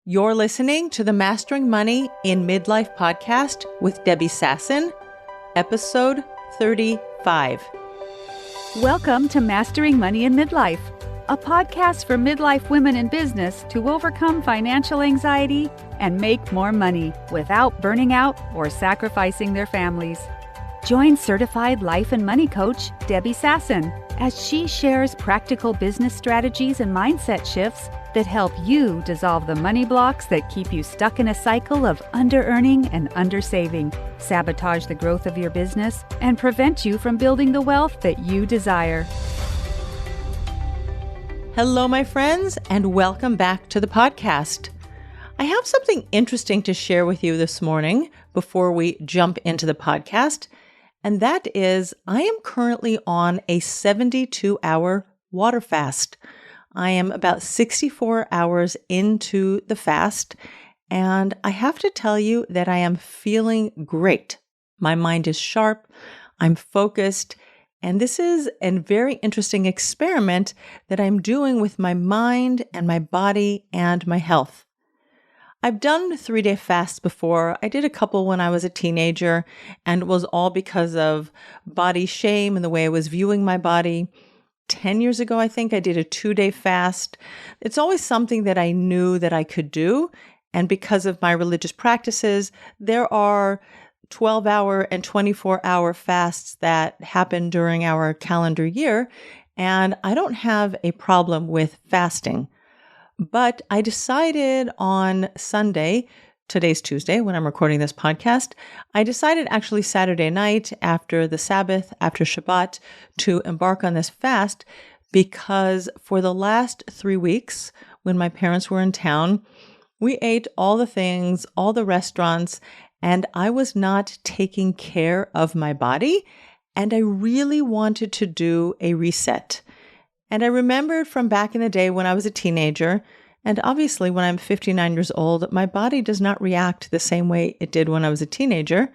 You're listening to the Mastering Money in Midlife podcast with Debbie Sasson, episode 35. Welcome to Mastering Money in Midlife, a podcast for midlife women in business to overcome financial anxiety and make more money without burning out or sacrificing their families. Join certified life and money coach Debbie Sasson as she shares practical business strategies and mindset shifts that help you dissolve the money blocks that keep you stuck in a cycle of under-earning and under-saving, sabotage the growth of your business, and prevent you from building the wealth that you desire. Hello, my friends, and welcome back to the podcast. I have something interesting to share with you this morning before we jump into the podcast, and that is I am currently on a 72-hour water fast. I am about 64 hours into the fast, and I have to tell you that I am feeling great. My mind is sharp, I'm focused, and this is a very interesting experiment that I'm doing with my mind and my body and my health. I've done 3-day fasts before. I did a couple when I was a teenager, and it was all because of body shame and the way I was viewing my body. 10 years ago, I think I did a 2-day fast. It's always something that I knew that I could do. And because of my religious practices, there are 12-hour and 24-hour fasts that happen during our calendar year. And I don't have a problem with fasting. But I decided on Sunday, today's Tuesday when I'm recording this podcast, I decided actually Saturday night after the Sabbath, after Shabbat, to embark on this fast because for the last 3 weeks, when my parents were in town, we ate all the things, all the restaurants, and I was not taking care of my body, and I really wanted to do a reset. And I remembered from back in the day when I was a teenager, and obviously when I'm 59 years old, my body does not react the same way it did when I was a teenager.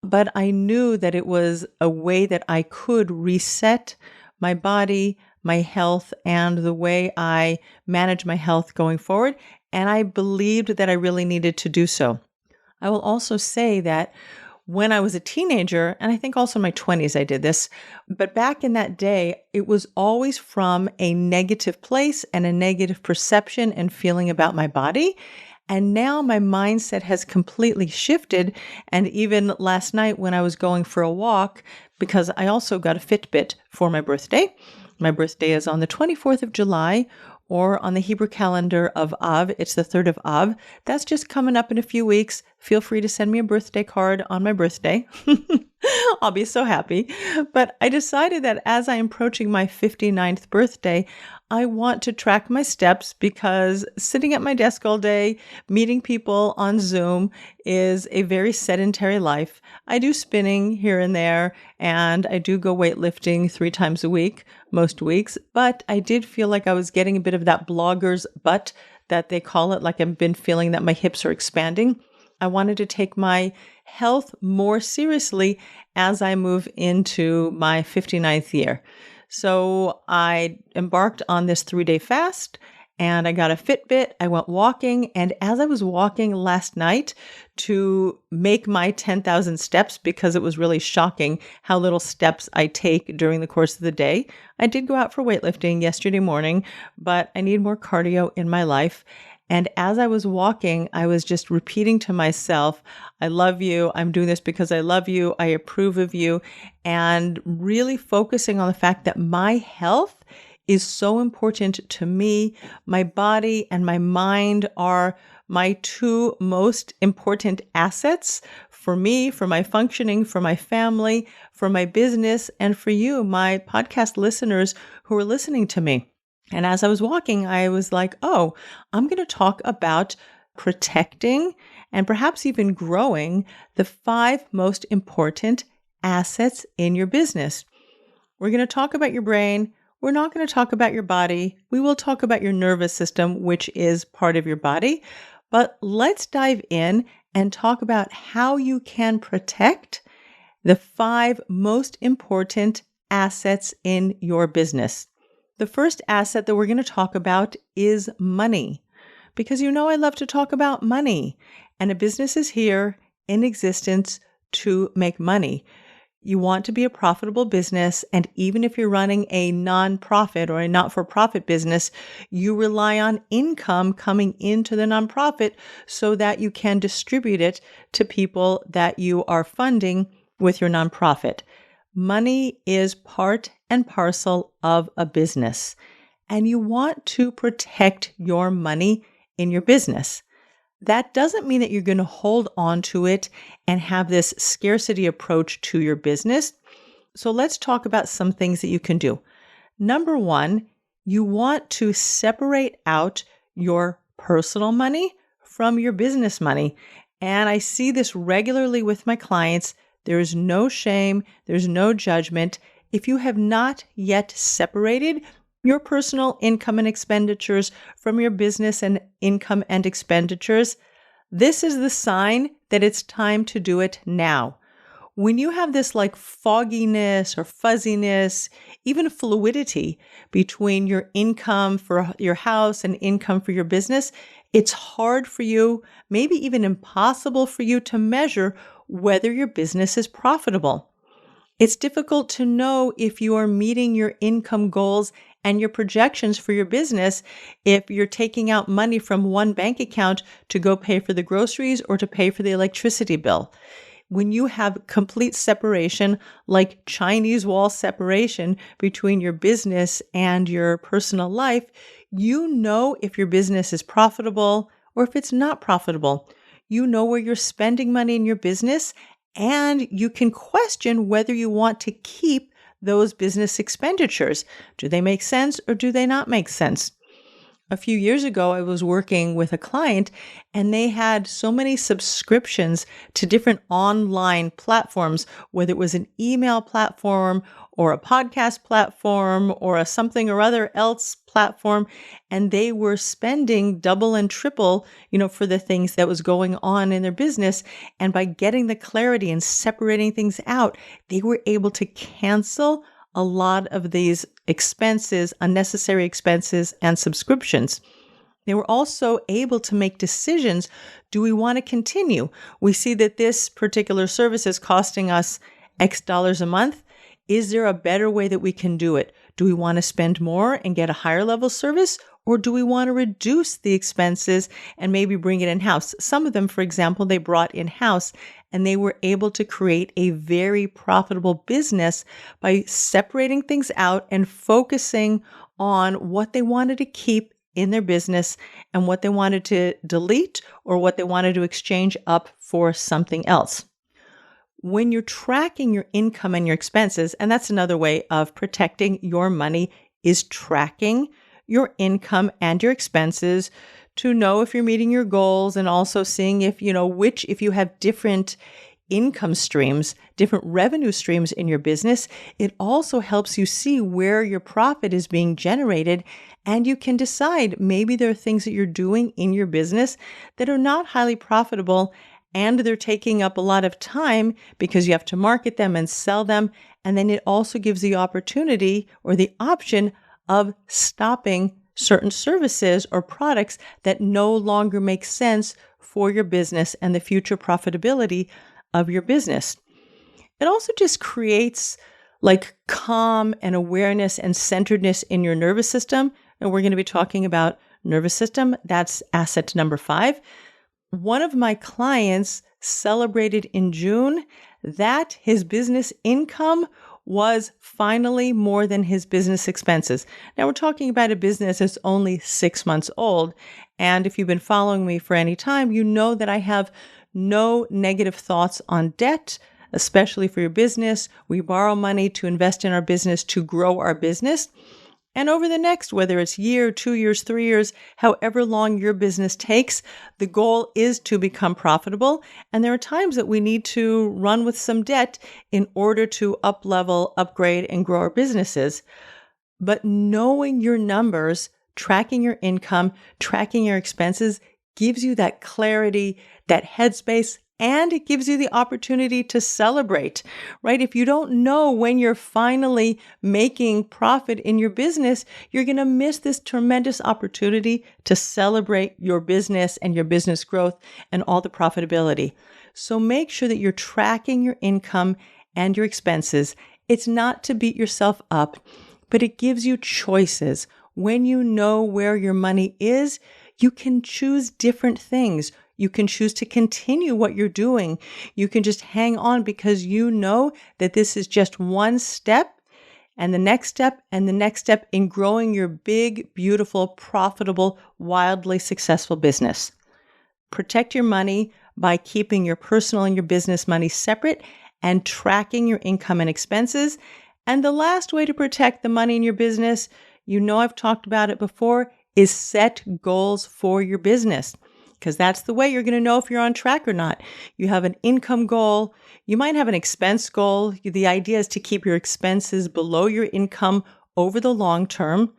But I knew that it was a way that I could reset my body, my health, and the way I manage my health going forward. And I believed that I really needed to do so. I will also say that when I was a teenager, and I think also in my 20s I did this, but back in that day, it was always from a negative place and a negative perception and feeling about my body. And now my mindset has completely shifted. And even last night when I was going for a walk, because I also got a Fitbit for my birthday. My birthday is on the 24th of July, or on the Hebrew calendar of Av, it's the 3rd of Av. That's just coming up in a few weeks. Feel free to send me a birthday card on my birthday. I'll be so happy. But I decided that as I'm approaching my 59th birthday, I want to track my steps because sitting at my desk all day, meeting people on Zoom is a very sedentary life. I do spinning here and there, and I do go weightlifting 3 times a week, most weeks, but I did feel like I was getting a bit of that blogger's butt that they call it, like I've been feeling that my hips are expanding. I wanted to take my health more seriously as I move into my 59th year. So I embarked on this 3-day fast and I got a Fitbit. I went walking. And as I was walking last night to make my 10,000 steps, because it was really shocking how little steps I take during the course of the day, I did go out for weightlifting yesterday morning, but I need more cardio in my life. And as I was walking, I was just repeating to myself, I love you. I'm doing this because I love you. I approve of you. And really focusing on the fact that my health is so important to me. My body and my mind are my 2 most important assets for me, for my functioning, for my family, for my business, and for you, my podcast listeners who are listening to me. And as I was walking, I was like, oh, I'm going to talk about protecting and perhaps even growing the 5 most important assets in your business. We're going to talk about your brain. We're not going to talk about your body. We will talk about your nervous system, which is part of your body. But let's dive in and talk about how you can protect the 5 most important assets in your business. The first asset that we're going to talk about is money, because I love to talk about money, and a business is here in existence to make money. You want to be a profitable business, and even if you're running a nonprofit or a not-for-profit business, you rely on income coming into the nonprofit so that you can distribute it to people that you are funding with your nonprofit. Money is part and parcel of a business, and you want to protect your money in your business. That doesn't mean that you're going to hold on to it and have this scarcity approach to your business. So let's talk about some things that you can do. Number one, you want to separate out your personal money from your business money. And I see this regularly with my clients. There is no shame. There's no judgment. If you have not yet separated your personal income and expenditures from your business and income and expenditures, this is the sign that it's time to do it now. When you have this like fogginess or fuzziness, even fluidity between your income for your house and income for your business, it's hard for you, maybe even impossible for you to measure whether your business is profitable. It's difficult to know if you are meeting your income goals and your projections for your business if you're taking out money from one bank account to go pay for the groceries or to pay for the electricity bill. When you have complete separation, like Chinese wall separation between your business and your personal life, you know if your business is profitable or if it's not profitable. You know where you're spending money in your business, and you can question whether you want to keep those business expenditures. Do they make sense or do they not make sense? A few years ago, I was working with a client, and they had so many subscriptions to different online platforms, whether it was an email platform or a podcast platform or a something or other else platform, and they were spending double and triple, for the things that was going on in their business. And by getting the clarity and separating things out, they were able to cancel a lot of these expenses, unnecessary expenses, and subscriptions. They were also able to make decisions. Do we want to continue? We see that this particular service is costing us X dollars a month. Is there a better way that we can do it? Do we want to spend more and get a higher level service? Or do we want to reduce the expenses and maybe bring it in-house? Some of them, for example, they brought in-house, and they were able to create a very profitable business by separating things out and focusing on what they wanted to keep in their business and what they wanted to delete or what they wanted to exchange up for something else. When you're tracking your income and your expenses, and that's another way of protecting your money, is tracking your income and your expenses to know if you're meeting your goals, and also seeing if you have different income streams, different revenue streams in your business. It also helps you see where your profit is being generated, and you can decide maybe there are things that you're doing in your business that are not highly profitable, and they're taking up a lot of time because you have to market them and sell them. And then it also gives the opportunity or the option of stopping certain services or products that no longer make sense for your business and the future profitability of your business. It also just creates like calm and awareness and centeredness in your nervous system. And we're going to be talking about nervous system. That's asset number 5. One of my clients celebrated in June that his business income was finally more than his business expenses. Now, we're talking about a business that's only 6 months old. And if you've been following me for any time, you know that I have no negative thoughts on debt, especially for your business. We borrow money to invest in our business, to grow our business. And over the next, whether it's year, 2 years, 3 years, however long your business takes, the goal is to become profitable. And there are times that we need to run with some debt in order to up-level, upgrade, and grow our businesses. But knowing your numbers, tracking your income, tracking your expenses gives you that clarity, that headspace, And it gives you the opportunity to celebrate, right? If you don't know when you're finally making profit in your business, you're going to miss this tremendous opportunity to celebrate your business and your business growth and all the profitability. So make sure that you're tracking your income and your expenses. It's not to beat yourself up, but it gives you choices. When you know where your money is, you can choose different things. You can choose to continue what you're doing. You can just hang on because you know that this is just one step and the next step and the next step in growing your big, beautiful, profitable, wildly successful business. Protect your money by keeping your personal and your business money separate and tracking your income and expenses. And the last way to protect the money in your business, you know I've talked about it before, is set goals for your business. Because that's the way you're going to know if you're on track or not. You have an income goal. You might have an expense goal. The idea is to keep your expenses below your income over the long term.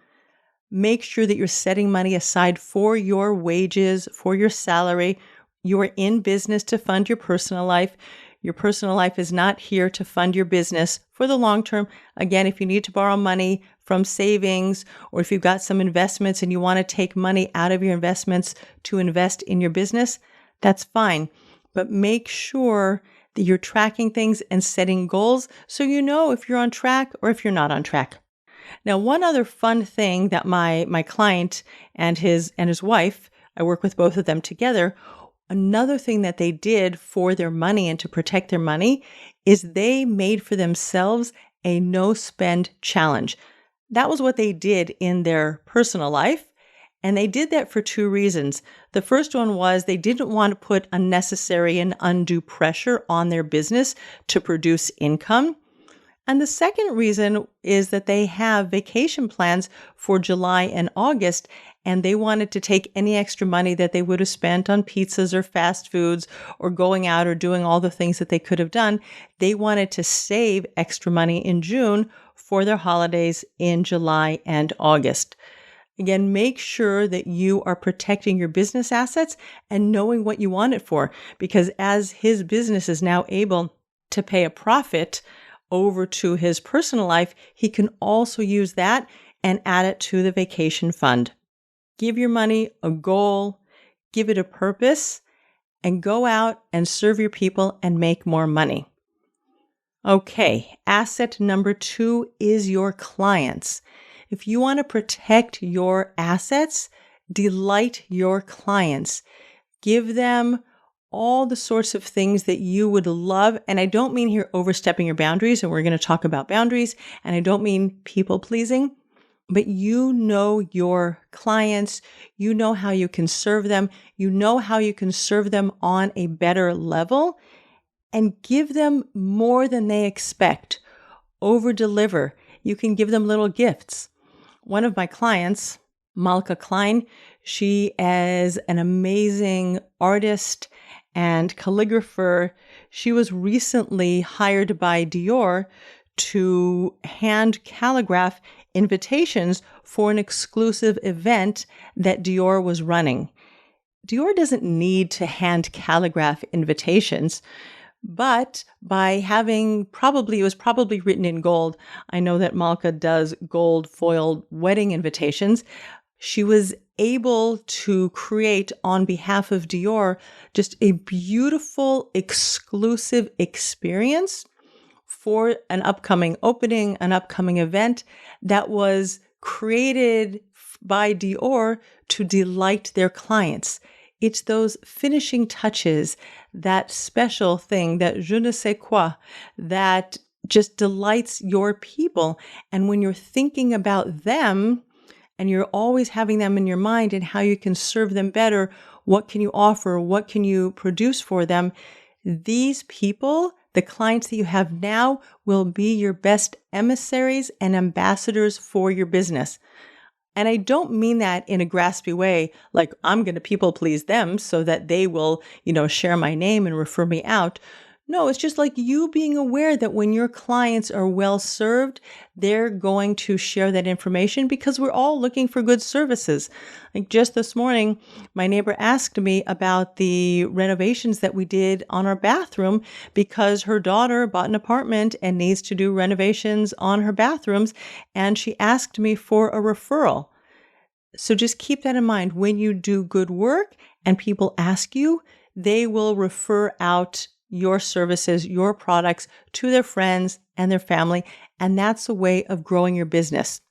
Make sure that you're setting money aside for your wages, for your salary. You are in business to fund your personal life. Your personal life is not here to fund your business for the long term. Again, if you need to borrow money from savings, or if you've got some investments and you want to take money out of your investments to invest in your business, that's fine. But make sure that you're tracking things and setting goals so you know if you're on track or if you're not on track. Now, one other fun thing that my client and his wife, I work with both of them together, another thing that they did for their money and to protect their money is they made for themselves a no-spend challenge. That was what they did in their personal life, and they did that for two reasons. The first one was they didn't want to put unnecessary and undue pressure on their business to produce income. And the second reason is that they have vacation plans for July and August, and they wanted to take any extra money that they would have spent on pizzas or fast foods or going out or doing all the things that they could have done. They wanted to save extra money in June for their holidays in July and August. Again, make sure that you are protecting your business assets and knowing what you want it for, because as his business is now able to pay a profit over to his personal life, he can also use that and add it to the vacation fund. Give your money a goal, give it a purpose, and go out and serve your people and make more money. Okay, asset number 2 is your clients. If you want to protect your assets, delight your clients. Give them all the sorts of things that you would love. And I don't mean here overstepping your boundaries, and we're going to talk about boundaries. And I don't mean people pleasing, but you know your clients. You know how you can serve them. You know how you can serve them on a better level and give them more than they expect. Over deliver. You can give them little gifts. One of my clients, Malka Klein, she is an amazing artist and calligrapher. She was recently hired by Dior to hand calligraph invitations for an exclusive event that Dior was running. Dior doesn't need to hand calligraph invitations, but by having it was probably written in gold. I know that Malka does gold foiled wedding invitations. She was able to create on behalf of Dior just a beautiful, exclusive experience for an upcoming opening, an upcoming event that was created by Dior to delight their clients. It's those finishing touches, that special thing, that je ne sais quoi, that just delights your people. And when you're thinking about them, and you're always having them in your mind and how you can serve them better, what can you offer, what can you produce for them, these people, the clients that you have now, will be your best emissaries and ambassadors for your business. And I don't mean that in a graspy way, like I'm going to people please them so that they will, share my name and refer me out. No, it's just like you being aware that when your clients are well served, they're going to share that information because we're all looking for good services. Like just this morning, my neighbor asked me about the renovations that we did on our bathroom because her daughter bought an apartment and needs to do renovations on her bathrooms. And she asked me for a referral. So just keep that in mind. When you do good work and people ask you, they will refer out your services, your products to their friends and their family. And that's a way of growing your business.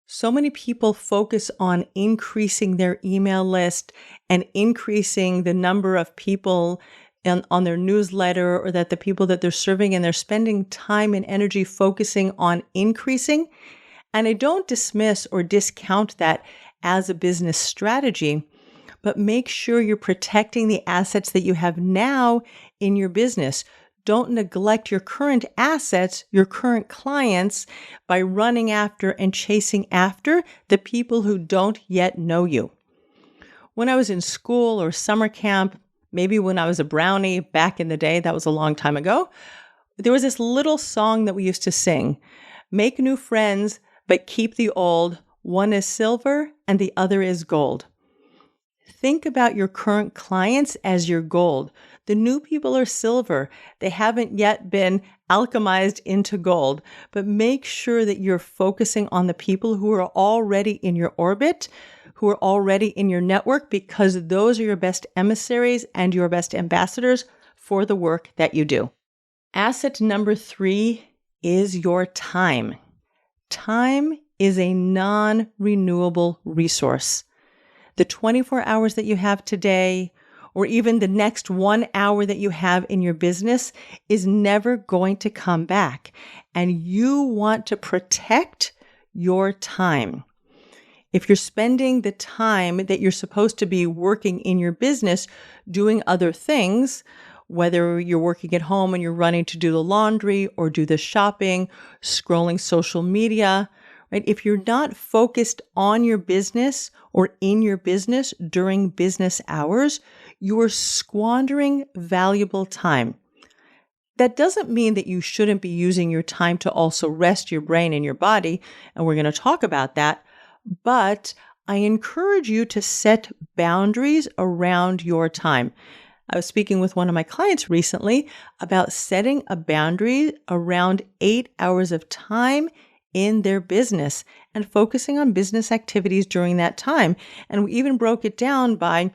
So many people focus on increasing their email list and increasing the number of people on their newsletter, or that the people that they're serving, and they're spending time and energy focusing on increasing. And I don't dismiss or discount that as a business strategy, but make sure you're protecting the assets that you have now in your business. Don't neglect your current assets, your current clients, by running after and chasing after the people who don't yet know you. When I was in school or summer camp, maybe when I was a brownie back in the day, that was a long time ago, there was this little song that we used to sing. Make new friends, but keep the old. One is silver and the other is gold. Think about your current clients as your gold. The new people are silver. They haven't yet been alchemized into gold, but make sure that you're focusing on the people who are already in your orbit, who are already in your network, because those are your best emissaries and your best ambassadors for the work that you do. Asset number 3 is your time. Time is a non-renewable resource. The 24 hours that you have today, or even the next 1 hour that you have in your business, is never going to come back. And you want to protect your time. If you're spending the time that you're supposed to be working in your business doing other things, whether you're working at home and you're running to do the laundry or do the shopping, scrolling social media, right? If you're not focused on your business or in your business during business hours, you are squandering valuable time. That doesn't mean that you shouldn't be using your time to also rest your brain and your body, and we're going to talk about that, but I encourage you to set boundaries around your time. I was speaking with one of my clients recently about setting a boundary around 8 hours of time in their business and focusing on business activities during that time. And we even broke it down by,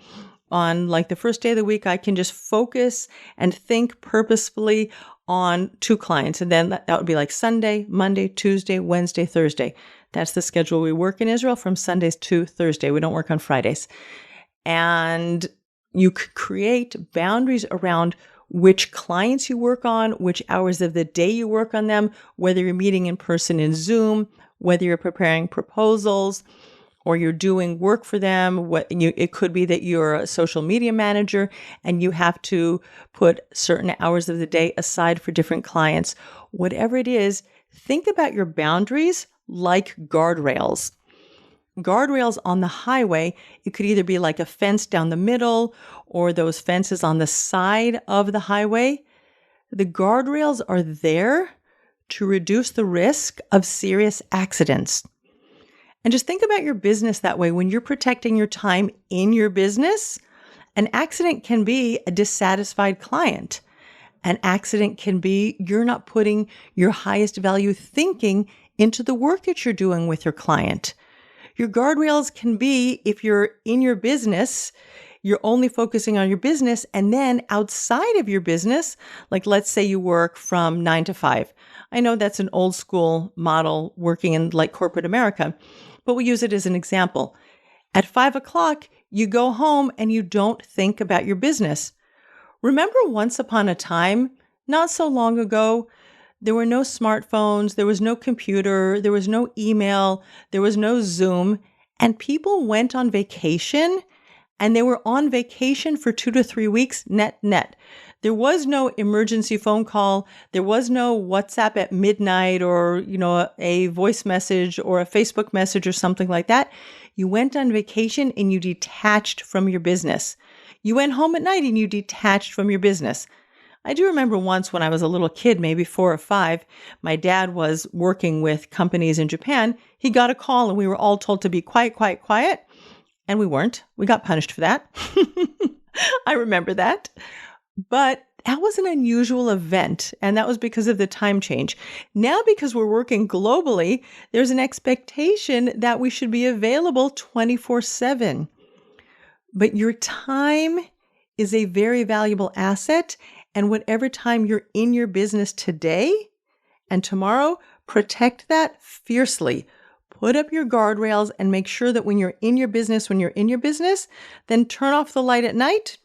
on like the first day of the week, I can just focus and think purposefully on 2 clients. And then that would be like Sunday, Monday, Tuesday, Wednesday, Thursday. That's the schedule we work in Israel, from Sundays to Thursday. We don't work on Fridays. And you could create boundaries around which clients you work on, which hours of the day you work on them, whether you're meeting in person in Zoom, whether you're preparing proposals, or you're doing work for them. It could be that you're a social media manager and you have to put certain hours of the day aside for different clients. Whatever it is, think about your boundaries like guardrails. Guardrails on the highway, it could either be like a fence down the middle or those fences on the side of the highway. The guardrails are there to reduce the risk of serious accidents. And just think about your business that way. When you're protecting your time in your business, an accident can be a dissatisfied client. An accident can be you're not putting your highest value thinking into the work that you're doing with your client. Your guardrails can be, if you're in your business, you're only focusing on your business, and then outside of your business, like let's say you work from 9 to 5. I know that's an old school model working in like corporate America, but we use it as an example. At 5 o'clock, you go home and you don't think about your business. Remember once upon a time, not so long ago, there were no smartphones, there was no computer, there was no email, there was no Zoom, and people went on vacation, and they were on vacation for 2 to 3 weeks net. There was no emergency phone call, there was no WhatsApp at midnight or, a voice message or a Facebook message or something like that. You went on vacation and you detached from your business. You went home at night and you detached from your business. I do remember once when I was a little kid, maybe 4 or 5, my dad was working with companies in Japan. He got a call and we were all told to be quiet, quiet, quiet. And we weren't. We got punished for that. I remember that. But that was an unusual event, and that was because of the time change. Now, because we're working globally, there's an expectation that we should be available 24/7. But your time is a very valuable asset, and whatever time you're in your business today and tomorrow, protect that fiercely. Put up your guardrails and make sure that when you're in your business, then turn off the light at night,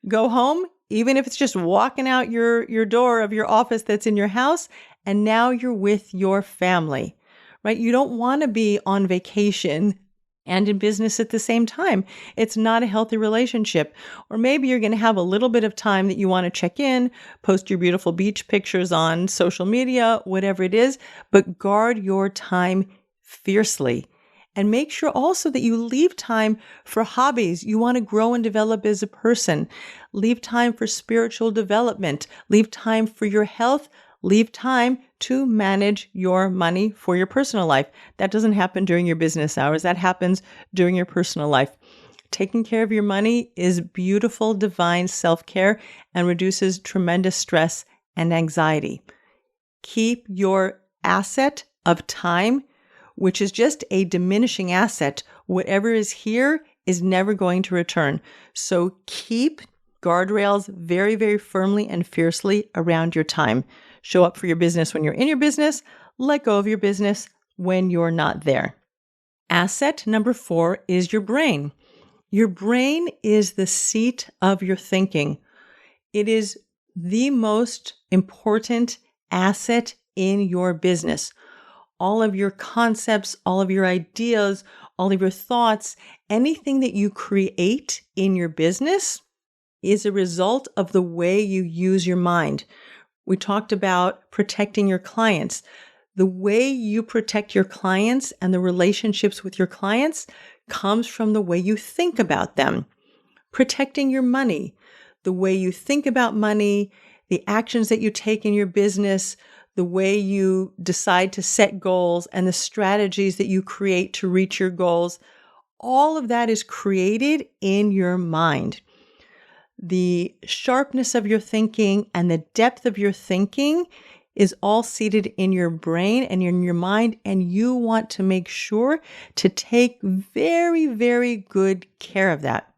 go home, even if it's just walking out your door of your office that's in your house, and now you're with your family, right? You don't want to be on vacation and in business at the same time. It's not a healthy relationship. Or maybe you're going to have a little bit of time that you want to check in, post your beautiful beach pictures on social media, whatever it is, but guard your time fiercely. And make sure also that you leave time for hobbies you want to grow and develop as a person. Leave time for spiritual development. Leave time for your health. Leave time to manage your money for your personal life. That doesn't happen during your business hours. That happens during your personal life. Taking care of your money is beautiful, divine self-care and reduces tremendous stress and anxiety. Keep your asset of time, which is just a diminishing asset. Whatever is here is never going to return. So keep guardrails very, very firmly and fiercely around your time. Show up for your business when you're in your business. Let go of your business when you're not there. Asset number 4 is your brain. Your brain is the seat of your thinking. It is the most important asset in your business. All of your concepts, all of your ideas, all of your thoughts, anything that you create in your business is a result of the way you use your mind. We talked about protecting your clients. The way you protect your clients and the relationships with your clients comes from the way you think about them. Protecting your money, the way you think about money, the actions that you take in your business, the way you decide to set goals and the strategies that you create to reach your goals, all of that is created in your mind. The sharpness of your thinking and the depth of your thinking is all seated in your brain and in your mind, and you want to make sure to take very, very good care of that.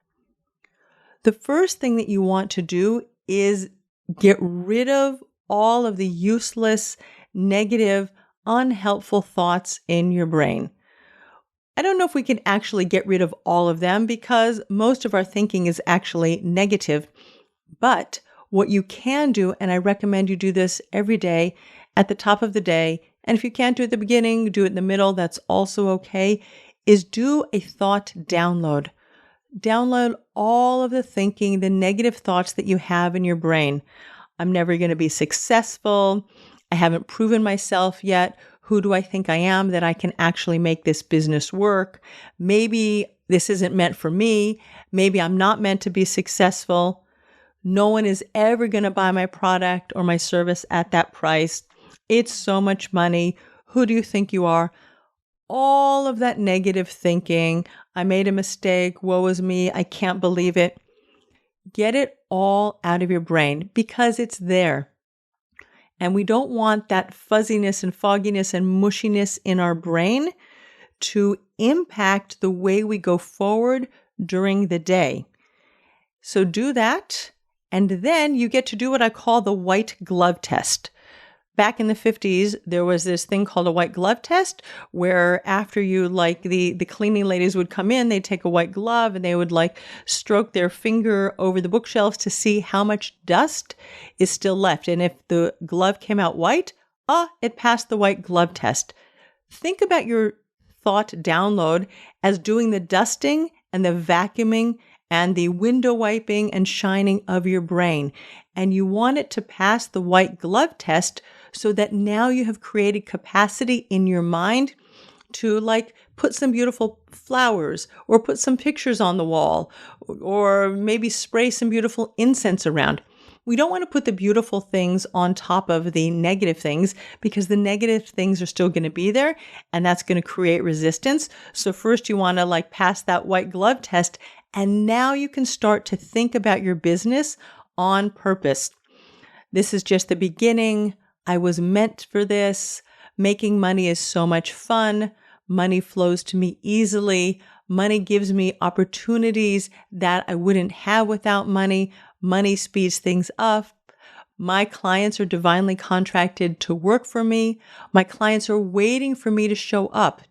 The first thing that you want to do is get rid of all of the useless, negative, unhelpful thoughts in your brain. I don't know if we can actually get rid of all of them because most of our thinking is actually negative. But what you can do, and I recommend you do this every day at the top of the day, and if you can't do it at the beginning, do it in the middle, that's also okay, is do a thought download. Download all of the thinking, the negative thoughts that you have in your brain. I'm never going to be successful. I haven't proven myself yet. Who do I think I am that I can actually make this business work? Maybe this isn't meant for me. Maybe I'm not meant to be successful. No one is ever going to buy my product or my service at that price. It's so much money. Who do you think you are? All of that negative thinking. I made a mistake. Woe is me. I can't believe it. Get it all out of your brain because it's there. And we don't want that fuzziness and fogginess and mushiness in our brain to impact the way we go forward during the day. So do that. And then you get to do what I call the white glove test. Back in the 50s, there was this thing called a white glove test where after you, the cleaning ladies would come in, they'd take a white glove and they would stroke their finger over the bookshelves to see how much dust is still left. And if the glove came out white, it passed the white glove test. Think about your thought download as doing the dusting and the vacuuming and the window wiping and shining of your brain. And you want it to pass the white glove test so that now you have created capacity in your mind to put some beautiful flowers or put some pictures on the wall or maybe spray some beautiful incense around. We don't want to put the beautiful things on top of the negative things because the negative things are still going to be there and that's going to create resistance. So first you want to pass that white glove test, and now you can start to think about your business on purpose. This is just the beginning. I was meant for this. Making money is so much fun. Money flows to me easily. Money gives me opportunities that I wouldn't have without money. Money speeds things up. My clients are divinely contracted to work for me. My clients are waiting for me to show up.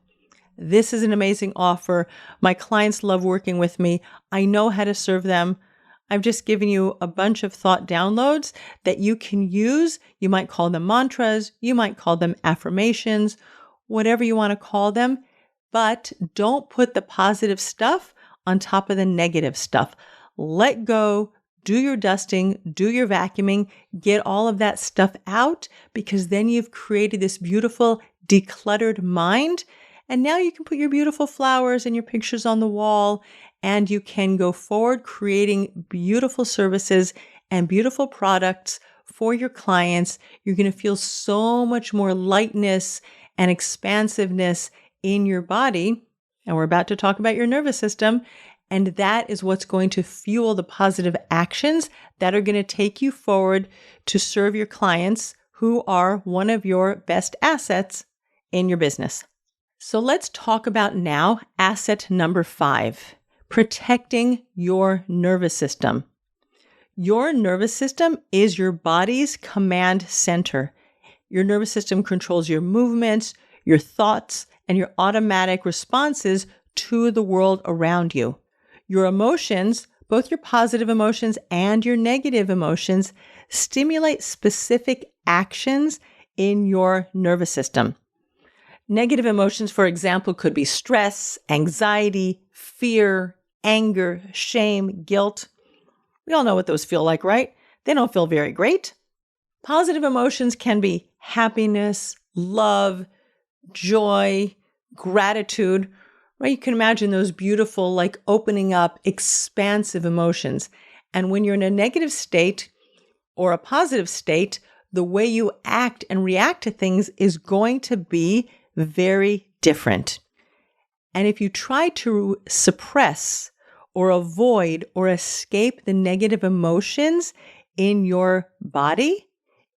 This is an amazing offer. My clients love working with me. I know how to serve them. I've just given you a bunch of thought downloads that you can use. You might call them mantras. You might call them affirmations, whatever you want to call them. But don't put the positive stuff on top of the negative stuff. Let go, do your dusting, do your vacuuming, get all of that stuff out, because then you've created this beautiful decluttered mind. And now you can put your beautiful flowers and your pictures on the wall, and you can go forward creating beautiful services and beautiful products for your clients. You're going to feel so much more lightness and expansiveness in your body. And we're about to talk about your nervous system. And that is what's going to fuel the positive actions that are going to take you forward to serve your clients, who are one of your best assets in your business. So let's talk about now asset number 5, protecting your nervous system. Your nervous system is your body's command center. Your nervous system controls your movements, your thoughts, and your automatic responses to the world around you. Your emotions, both your positive emotions and your negative emotions, stimulate specific actions in your nervous system. Negative emotions, for example, could be stress, anxiety, fear, anger, shame, guilt. We all know what those feel like, right? They don't feel very great. Positive emotions can be happiness, love, joy, gratitude, right? You can imagine those beautiful, opening up, expansive emotions. And when you're in a negative state or a positive state, the way you act and react to things is going to be very different. And if you try to suppress or avoid or escape the negative emotions in your body,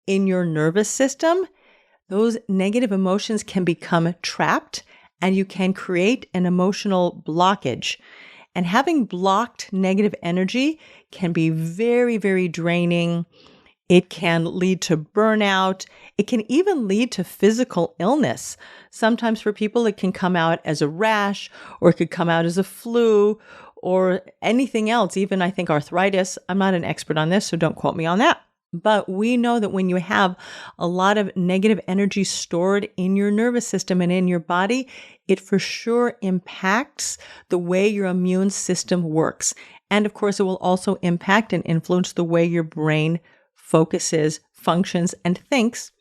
in your nervous system, those negative emotions can become trapped and you can create an emotional blockage. And having blocked negative energy can be very, very draining. It can lead to burnout. It can even lead to physical illness. Sometimes for people, it can come out as a rash, or it could come out as a flu, or anything else, even I think arthritis. I'm not an expert on this, so don't quote me on that. But we know that when you have a lot of negative energy stored in your nervous system and in your body, it for sure impacts the way your immune system works. And of course, it will also impact and influence the way your brain focuses, functions, and thinks.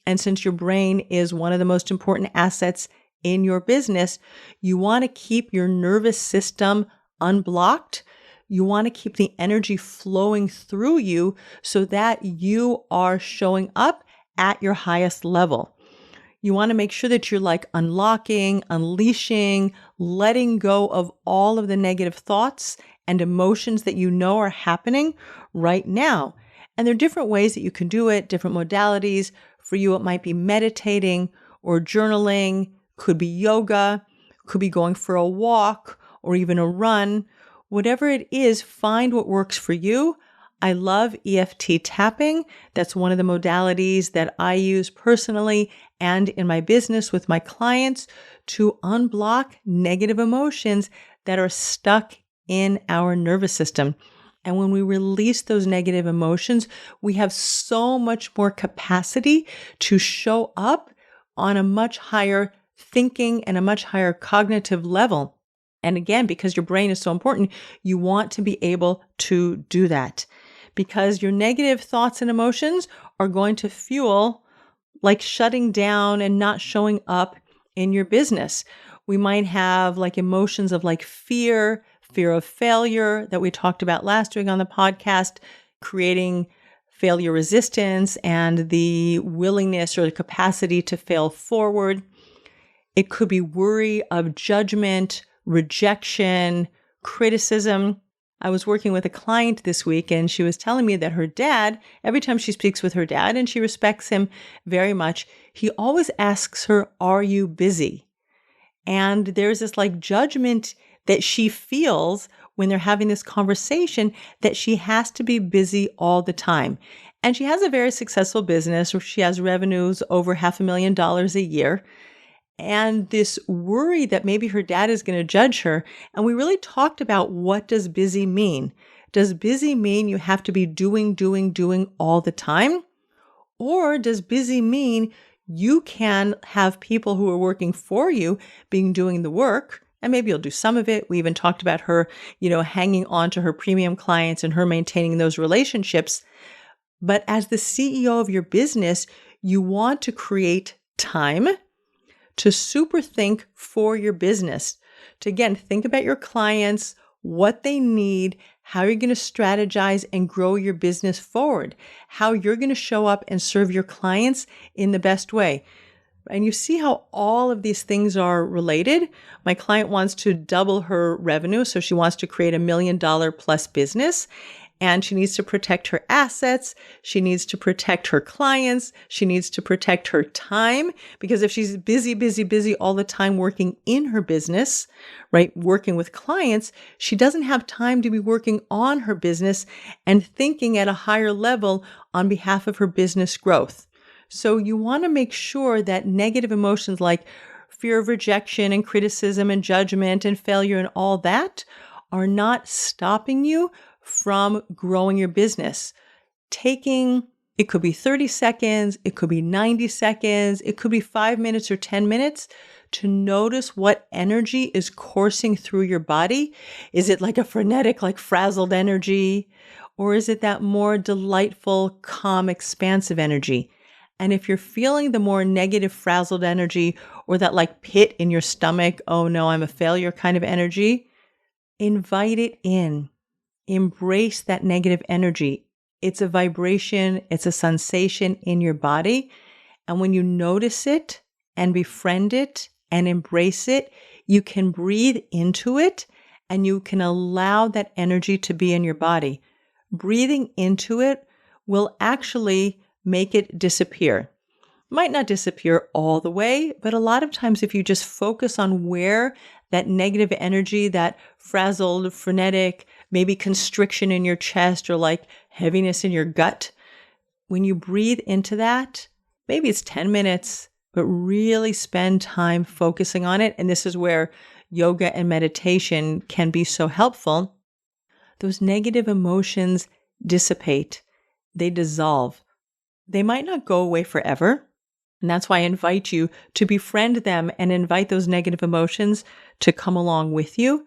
And since your brain is one of the most important assets in your business, you want to keep your nervous system unblocked. You want to keep the energy flowing through you so that you are showing up at your highest level. You want to make sure that you're unlocking, unleashing, letting go of all of the negative thoughts and emotions that you know are happening right now. And there are different ways that you can do it, different modalities. For you, it might be meditating or journaling, could be yoga, could be going for a walk or even a run. Whatever it is, find what works for you. I love EFT tapping. That's one of the modalities that I use personally and in my business with my clients to unblock negative emotions that are stuck in our nervous system. And when we release those negative emotions, we have so much more capacity to show up on a much higher thinking and a much higher cognitive level. And again, because your brain is so important, you want to be able to do that, because your negative thoughts and emotions are going to fuel shutting down and not showing up in your business. We might have emotions of fear of failure that we talked about last week on the podcast, creating failure resistance and the willingness or the capacity to fail forward. It could be worry of judgment, rejection, criticism. I was working with a client this week and she was telling me that her dad, every time she speaks with her dad, and she respects him very much, he always asks her, "Are you busy?" And there's this like judgment that she feels when they're having this conversation that she has to be busy all the time. And she has a very successful business where she has revenues over $500,000 a year. And this worry that maybe her dad is going to judge her. And we really talked about, what does busy mean? Does busy mean you have to be doing all the time? Or does busy mean you can have people who are working for you doing the work, and maybe you'll do some of it. We even talked about her, hanging on to her premium clients and her maintaining those relationships. But as the CEO of your business, you want to create time to super think for your business, to again, think about your clients, what they need, how you're going to strategize and grow your business forward, how you're going to show up and serve your clients in the best way. And you see how all of these things are related. My client wants to double her revenue, so she wants to create $1 million plus business. And she needs to protect her assets. She needs to protect her clients. She needs to protect her time, because if she's busy all the time working in her business, right, working with clients, she doesn't have time to be working on her business and thinking at a higher level on behalf of her business growth. So you want to make sure that negative emotions like fear of rejection and criticism and judgment and failure and all that are not stopping you from growing your business. It could be 30 seconds, it could be 90 seconds, it could be 5 minutes or 10 minutes to notice what energy is coursing through your body. Is it like a frenetic, like frazzled energy? Or is it that more delightful, calm, expansive energy? And if you're feeling the more negative, frazzled energy, or that like pit in your stomach, oh no, I'm a failure kind of energy, invite it in. Embrace that negative energy. It's a vibration, it's a sensation in your body. And when you notice it and befriend it and embrace it, you can breathe into it and you can allow that energy to be in your body. Breathing into it will actually make it disappear. Might not disappear all the way, but a lot of times if you just focus on where that negative energy, that frazzled, frenetic, maybe constriction in your chest or like heaviness in your gut, when you breathe into that, maybe it's 10 minutes, but really spend time focusing on it. And this is where yoga and meditation can be so helpful. Those negative emotions dissipate. They dissolve. They might not go away forever. And that's why I invite you to befriend them and invite those negative emotions to come along with you.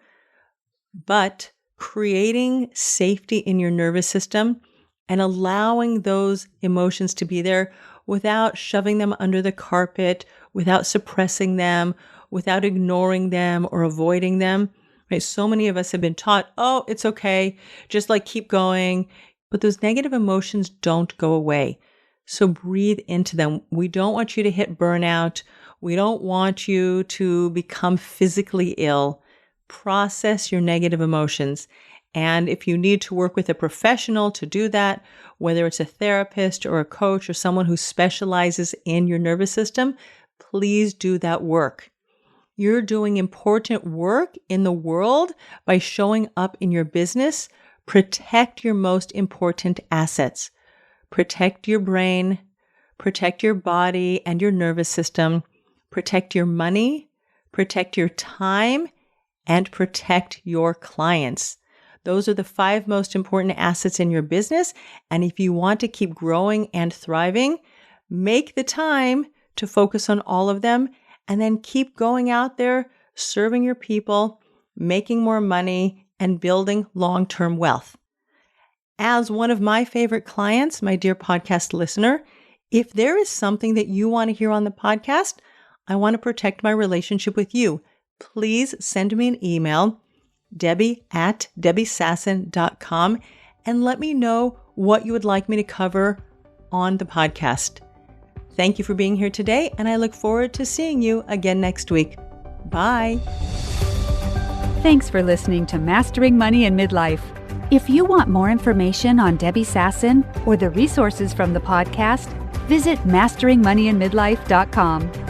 But creating safety in your nervous system and allowing those emotions to be there without shoving them under the carpet, without suppressing them, without ignoring them or avoiding them. Right? So many of us have been taught, oh, it's okay, just like keep going. But those negative emotions don't go away. So breathe into them. We don't want you to hit burnout. We don't want you to become physically ill. Process your negative emotions. And if you need to work with a professional to do that, whether it's a therapist or a coach or someone who specializes in your nervous system, please do that work. You're doing important work in the world by showing up in your business. Protect your most important assets. Protect your brain, protect your body and your nervous system, protect your money, protect your time, and protect your clients. Those are the 5 most important assets in your business. And if you want to keep growing and thriving, make the time to focus on all of them and then keep going out there, serving your people, making more money, and building long-term wealth. As one of my favorite clients, my dear podcast listener, if there is something that you want to hear on the podcast, I want to protect my relationship with you. Please send me an email, Debbie@DebbieSasson.com, and let me know what you would like me to cover on the podcast. Thank you for being here today, and I look forward to seeing you again next week. Bye. Thanks for listening to Mastering Money in Midlife. If you want more information on Debbie Sasson or the resources from the podcast, visit masteringmoneyinmidlife.com.